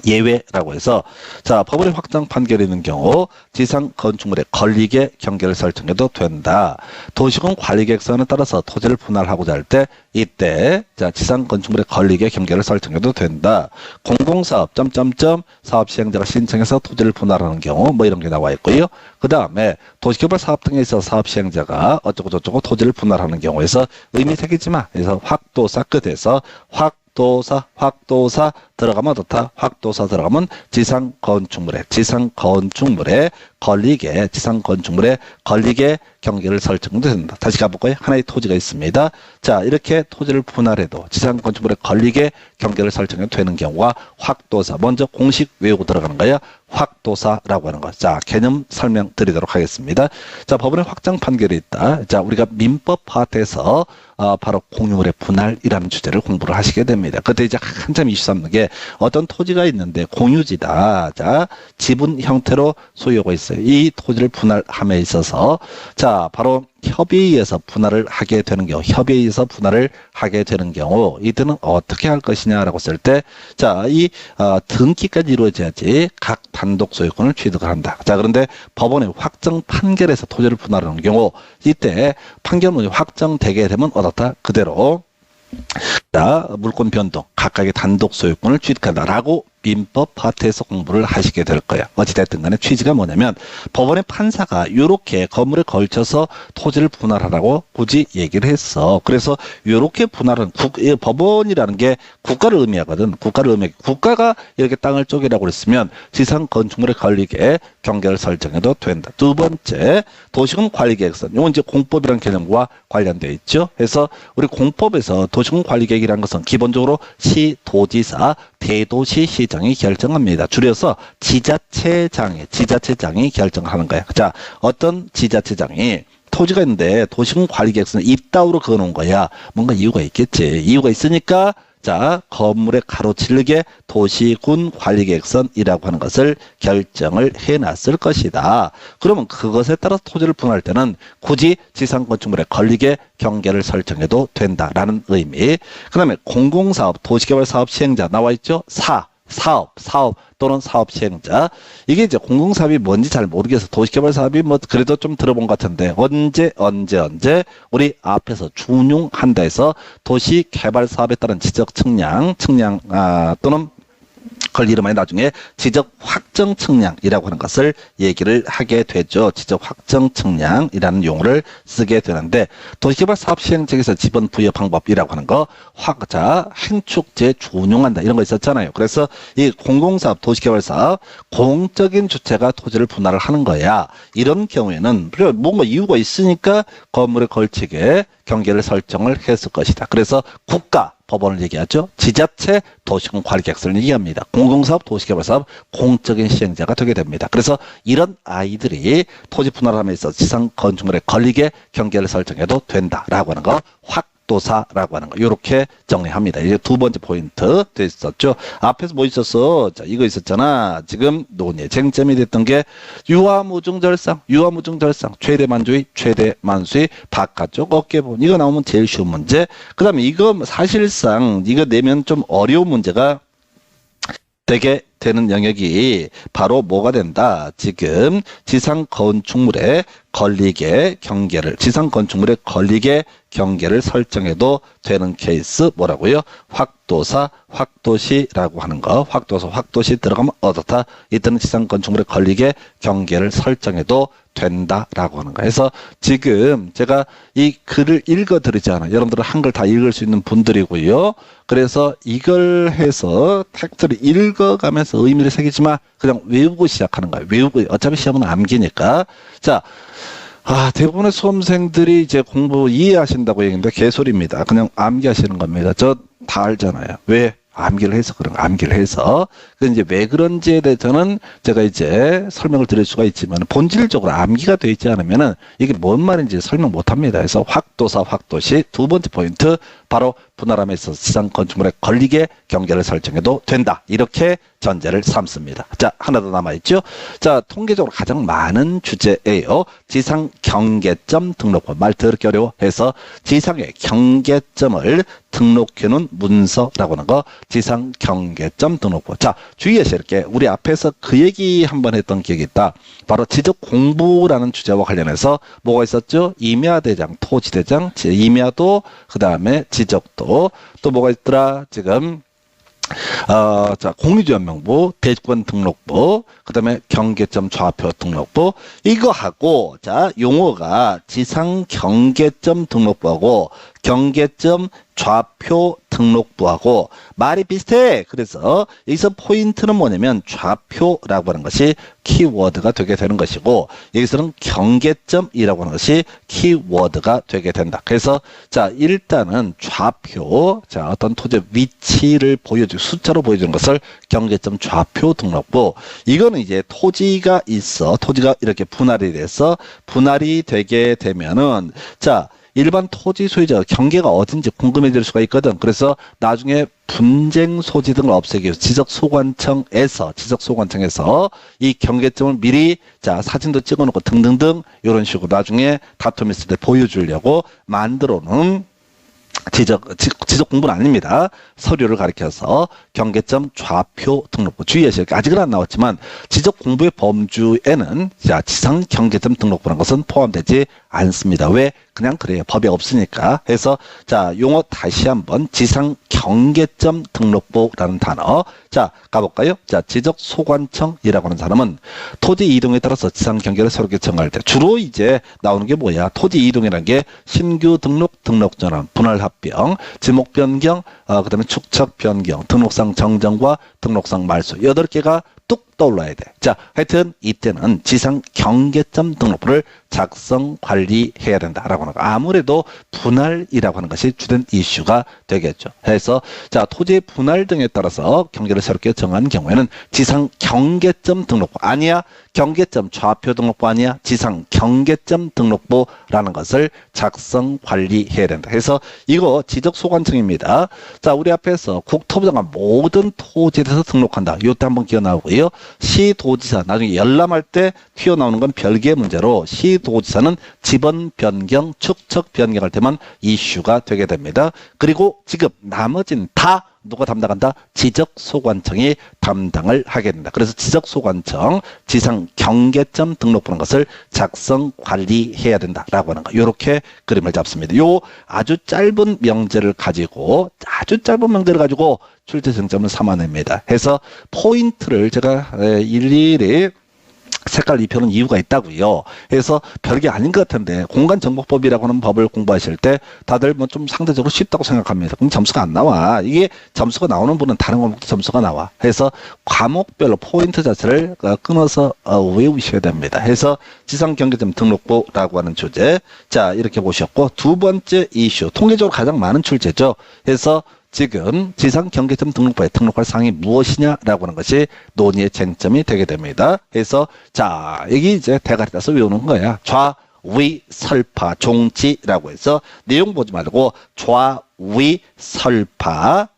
예외라고 해서 자, 법원의 확정 판결이 있는 경우 지상 건축물에 걸리게 경계를 설정해도 된다. 도시군 관리계획서에 따라서 토지를 분할하고자 할 때 이때 자, 지상 건축물에 걸리게 경계를 설정해도 된다. 공공사업 사업 시행자가 신청해서 토지를 분할하는 경우 뭐 이런 게 나와 있고요. 그 다음에 도시개발 사업 등에 있어 사업 시행자가 어쩌고 저쩌고 토지를 분할하는 경우에서 의미 새기지 마. 그래서 확도사 끝에서 확도사 들어가면 어떻다? 확도사 들어가면 지상 건축물에 걸리게 경계를 설정도 된다. 다시 가볼까요? 하나의 토지가 있습니다. 자, 이렇게 토지를 분할해도 지상 건축물에 걸리게 경계를 설정해도 되는 경우가 확도사. 먼저 공식 외우고 들어가는 거야. 확도사라고 하는 거. 자, 개념 설명드리도록 하겠습니다. 자, 법원의 확정 판결이 있다. 자, 우리가 민법 파트에서 바로 공유물의 분할이라는 주제를 공부를 하시게 됩니다. 그때 이제 한참 이슈 삼는 게 어떤 토지가 있는데 공유지다. 자, 지분 형태로 소유하고 있어요. 이 토지를 분할함에 있어서 자, 바로 협의에 의해서 분할을 하게 되는 경우 이때는 어떻게 할 것이냐라고 쓸 때 자, 이 등기까지 이루어져야지 각 단독 소유권을 취득을 한다. 자, 그런데 법원의 확정 판결에서 토지를 분할하는 경우 이때 판결문이 확정되게 되면 어떻다? 그대로 자, 물권 변동, 각각의 단독 소유권을 취득한다라고 민법 파트에서 공부를 하시게 될 거야. 어찌됐든 간에 취지가 뭐냐면 법원의 판사가 이렇게 건물에 걸쳐서 토지를 분할하라고 굳이 얘기를 했어. 그래서 이렇게 분할은 법원이라는 게 국가를 의미하거든. 국가가 이렇게 땅을 쪼개라고 그랬으면 지상 건축물에 걸리게 경계를 설정해도 된다. 두 번째, 도시군 관리계획서. 이건 이제 공법이라는 개념과 관련되어 있죠. 그래서 우리 공법에서 도시군 관리계획이라는 것은 기본적으로 시도지사, 대도시 시장이 결정합니다. 줄여서 지자체장이 결정하는 거야. 자, 어떤 지자체장이 토지가 있는데 도시군 관리계획서는 입다우로 그어놓은 거야. 뭔가 이유가 있겠지. 이유가 있으니까 자, 건물에 가로질르게 도시군 관리계획선이라고 하는 것을 결정을 해놨을 것이다. 그러면 그것에 따라서 토지를 분할 때는 굳이 지상 건축물에 걸리게 경계를 설정해도 된다라는 의미. 그 다음에 공공사업, 도시개발 사업 시행자 나와 있죠? 사업 또는 사업 시행자. 이게 이제 공공사업이 뭔지 잘 모르겠어. 도시개발 사업이 뭐 그래도 좀 들어본 것 같은데 언제 우리 앞에서 준용한다 해서 도시개발 사업에 따른 지적 측량 또는 그걸 이름하여 나중에 지적 확정 측량이라고 하는 것을 얘기를 하게 되죠. 지적 확정 측량이라는 용어를 쓰게 되는데 도시개발 사업 시행책에서 지분 부여 방법이라고 하는 거 행축제 준용한다 이런 거 있었잖아요. 그래서 이 공공사업, 도시개발 사업 공적인 주체가 토지를 분할을 하는 거야. 이런 경우에는 뭔가 이유가 있으니까 건물에 걸치게 경계를 설정을 했을 것이다. 그래서 국가 법원을 얘기하죠. 지자체 도시군 관리계획서를 얘기합니다. 공공사업, 도시개발사업 공적인 시행자가 되게 됩니다. 그래서 이런 아이들이 토지 분할함에 있어서 지상 건축물에 걸리게 경계를 설정해도 된다라고 하는 거 확도사라고 하는 거 이렇게 정리합니다. 이제 두 번째 포인트 돼 있었죠. 앞에서 뭐 있었어? 자, 이거 있었잖아. 지금 논의 쟁점이 됐던 게 유아무중절상 최대만주의 최대만수의 바깥쪽 어깨부분 이거 나오면 제일 쉬운 문제. 그 다음에 이거 사실상 이거 내면 좀 어려운 문제가 되게 되는 영역이 바로 뭐가 된다. 지금 지상 건축물에 걸리게 경계를 설정해도 되는 케이스 뭐라고요? 확도시라고 하는 거. 확도시 들어가면 어떻다? 이때는 지상 건축물에 걸리게 경계를 설정해도 된다라고 하는 거. 그래서 지금 제가 이 글을 읽어드리잖아요. 여러분들은 한글 다 읽을 수 있는 분들이고요. 그래서 이걸 해서 텍스트를 읽어가면서 의미를 새기지만 그냥 외우고 시작하는 거예요. 어차피 시험은 암기니까. 자, 대부분의 수험생들이 이제 공부 이해하신다고 얘기했는데 개소리입니다. 그냥 암기하시는 겁니다. 저 다 알잖아요. 왜? 암기를 해서 그런 거, 암기를 해서. 그 이제 왜 그런지에 대해서는 제가 이제 설명을 드릴 수가 있지만 본질적으로 암기가 되어 있지 않으면은 이게 뭔 말인지 설명 못 합니다. 그래서 확도사, 확도시 두 번째 포인트 바로 분할함에 있어서 지상 건축물에 걸리게 경계를 설정해도 된다. 이렇게 전제를 삼습니다. 자, 하나 더 남아있죠. 자, 통계적으로 가장 많은 주제예요. 지상 경계점 등록법. 말 더럽게 어려워해서 지상의 경계점을 등록해놓은 문서라고 하는 거, 지상 경계점 등록법. 자, 주의하셔야 이렇게 우리 앞에서 그 얘기 한번 했던 기억이 있다. 바로 지적 공부라는 주제와 관련해서 뭐가 있었죠? 임야대장, 토지대장, 임야도, 그 다음에 지적도, 또 뭐가 있더라? 지금 자, 공유지원명부, 대지권 등록부, 그 다음에 경계점 좌표 등록부, 이거 하고, 자, 용어가 지상 경계점 등록부하고 경계점 좌표 등록부하고 말이 비슷해. 그래서 여기서 포인트는 뭐냐면 좌표라고 하는 것이 키워드가 되게 되는 것이고 여기서는 경계점이라고 하는 것이 키워드가 되게 된다. 그래서 자, 일단은 좌표, 자, 어떤 토지의 위치를 보여주고 숫자로 보여주는 것을 경계점 좌표 등록부. 이거는 이제 토지가 있어. 토지가 이렇게 분할이 돼서 분할이 되게 되면은 자, 일반 토지 소유자가 경계가 어딘지 궁금해질 수가 있거든. 그래서 나중에 분쟁 소지 등을 없애기 위해서 지적소관청에서 이 경계점을 미리 자, 사진도 찍어놓고 등등등 이런 식으로 나중에 다툼 있을 때 보여주려고 만들어 놓은 지적 공부는 아닙니다. 서류를 가리켜서 경계점 좌표 등록부 주의하셔야 돼요. 아직은 안 나왔지만 지적 공부의 범주에는 자, 지상 경계점 등록부라는 것은 포함되지 않습니다. 왜? 그냥 그래요. 법이 없으니까. 해서 자, 용어 다시 한번 지상 경계점 등록부라는 단어. 자, 가볼까요? 자, 지적소관청이라고 하는 사람은 토지 이동에 따라서 지상 경계를 새롭게 정할 때 주로 이제 나오는 게 뭐야? 토지 이동이라는 게 신규 등록, 등록 전환, 분할 합병, 지목 변경, 그다음에 축척 변경, 등록상 정정과 등록상 말소 8개가 뚝 떠올라야 돼. 자, 하여튼 이때는 지상 경계점 등록부를 작성 관리해야 된다라고 하는 거. 아무래도 분할이라고 하는 것이 주된 이슈가 되겠죠. 해서 자, 토지의 분할 등에 따라서 경계를 새롭게 정한 경우에는 지상 경계점 등록부 아니야. 경계점 좌표 등록부 아니야. 지상 경계점 등록부라는 것을 작성 관리해야 된다. 그래서 이거 지적소관청입니다. 자, 우리 앞에서 국토부 장관 모든 토지에 대해서 등록한다. 이때 한번 기억 나오고요. 시도지사 나중에 열람할 때 튀어나오는 건 별개의 문제로 시도지사는 지번 변경, 축척 변경할 때만 이슈가 되게 됩니다. 그리고 지금 나머진 다 누가 담당한다? 지적소관청이 담당을 하게 된다. 그래서 지적소관청 지상 경계점 등록부라는 것을 작성 관리해야 된다라고 하는 거. 이렇게 그림을 잡습니다. 요 아주 짧은 명제를 가지고 출제정점을 삼아냅니다. 해서 포인트를 제가 일일이 색깔 입혀놓은 이유가 있다고요. 그래서 별게 아닌 것 같은데 공간정보법이라고 하는 법을 공부하실 때 다들 뭐 좀 상대적으로 쉽다고 생각합니다. 그럼 점수가 안 나와. 이게 점수가 나오는 분은 다른 과목도 점수가 나와. 그래서 과목별로 포인트 자체를 끊어서 외우셔야 됩니다. 해서 지상경계점 등록부라고 하는 주제. 자, 이렇게 보셨고 두 번째 이슈. 통계적으로 가장 많은 출제죠. 그래서 지금 지상 경계점 등록부에 등록할 사항이 무엇이냐라고 하는 것이 논의의 쟁점이 되게 됩니다. 그래서 자, 여기 이제 대가리 따서 외우는 거야. 좌위 설파 종지라고 해서 내용 보지 말고 좌위 설파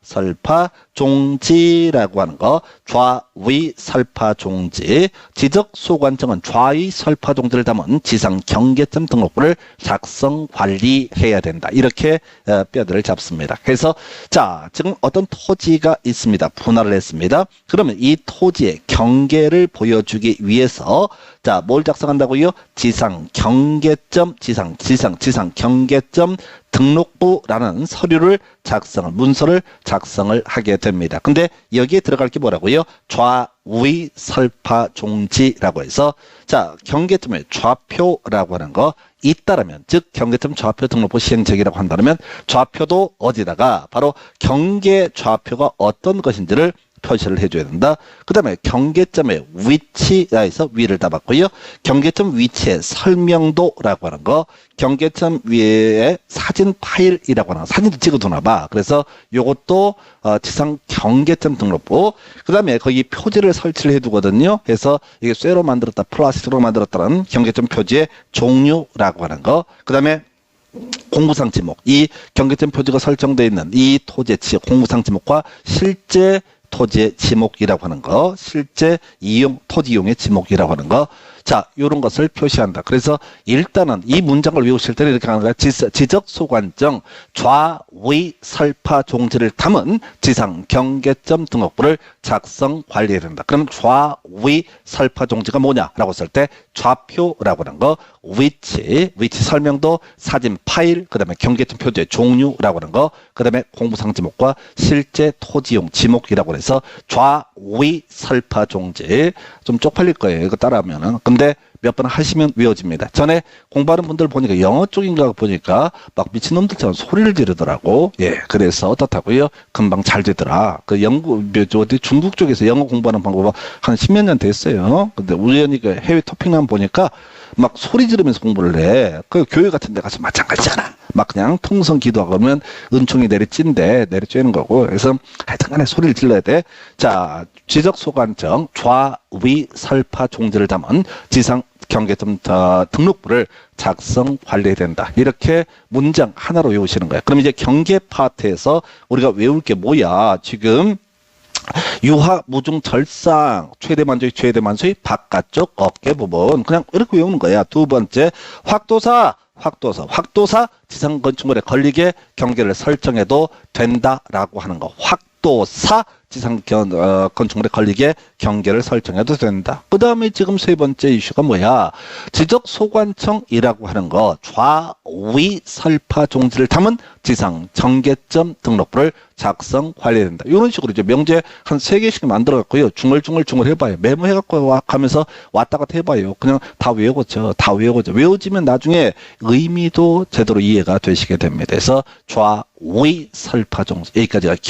종지라고 하는 거. 좌위 설파 종지. 지적소관청은 좌위 설파 종지를 담은 지상 경계점 등록부를 작성 관리해야 된다. 이렇게 뼈들을 잡습니다. 그래서 자, 지금 어떤 토지가 있습니다. 분할을 했습니다. 그러면 이 토지의 경계를 보여주기 위해서 자, 뭘 작성한다고요? 지상 경계점 지상 경계점 등록부라는 서류를 문서를 작성을 하게 됩니다. 근데 여기에 들어갈 게 뭐라고요? 좌위 설파 종지라고 해서 자, 경계점의 좌표라고 하는 거 있다라면, 즉 경계점 좌표 등록부 시행책이라고 한다면 좌표도 어디다가 바로 경계 좌표가 어떤 것인지를 표시를 해줘야 된다. 그 다음에 경계점의 위치에서 위를 담았고요. 경계점 위치의 설명도라고 하는 거, 경계점 위에 사진 파일이라고 하는 거, 사진도 찍어두나 봐. 그래서 요것도 지상 경계점 등록부. 그 다음에 거기 표지를 설치를 해두거든요. 그래서 이게 쇠로 만들었다, 플라스틱으로 만들었다는 경계점 표지의 종류라고 하는 거. 그 다음에 공무상 지목, 이 경계점 표지가 설정되어 있는 이 토지의 공무상 지목과 실제 토지의 지목이라고 하는 거, 실제 토지 이용의 지목이라고 하는 거. 자, 이런 것을 표시한다. 그래서 일단은 이 문장을 외우실 때는 이렇게 하는 거야. 지적소관청 좌위 설파 종지를 담은 지상 경계점 등록부를 작성 관리해야 된다. 그러면 좌위 설파 종지가 뭐냐라고 했을 때 좌표라고 하는 거, 위치 설명도, 사진 파일, 그 다음에 경계점 표지의 종류라고 하는 거, 그 다음에 공무상 지목과 실제 토지용 지목이라고 해서 좌위 설파 종지. 좀 쪽팔릴 거예요. 이거 따라하면은. 근데 몇 번 하시면 외워집니다. 전에 공부하는 분들 보니까 영어 쪽인가 보니까 막 미친놈들처럼 소리를 지르더라고. 예, 그래서 어떻다고요? 금방 잘 되더라. 그 어디 중국 쪽에서 영어 공부하는 방법 한 10몇 년 됐어요. 근데 우연히 그 해외 토픽만 보니까 막 소리 지르면서 공부를 해. 그 교회 같은 데 가서 마찬가지잖아. 막 그냥 통성 기도하고 그러면 은총이 내리쬐는 거고. 그래서 하여튼 간에 소리를 질러야 돼. 자, 지적소관청 좌위 설파 종지를 담은 지상 경계점 등록부를 작성 관리해야 된다. 이렇게 문장 하나로 외우시는 거예요. 그럼 이제 경계 파트에서 우리가 외울 게 뭐야? 지금 유하 무중 절상 최대 만수의 바깥쪽 어깨 부분 그냥 이렇게 외우는 거야. 두 번째 확도사 지상 건축물에 걸리게 경계를 설정해도 된다라고 하는 거. 확도사 지상 건축물에 걸리게 경계를 설정해도 된다. 그 다음에 지금 세 번째 이슈가 뭐야? 지적소관청이라고 하는 거 좌위 설파 종지를 담은 지상 경계점 등록부를 작성 관리해야 된다. 이런 식으로 이제 명제 한 3개씩 만들어 갖고요. 중얼중얼 해봐요. 메모해갖고 가면서 왔다 갔다 해봐요. 그냥 다 외우죠. 외워지면 나중에 의미도 제대로 이해가 되시게 됩니다. 그래서 좌위 설파 종지 여기까지가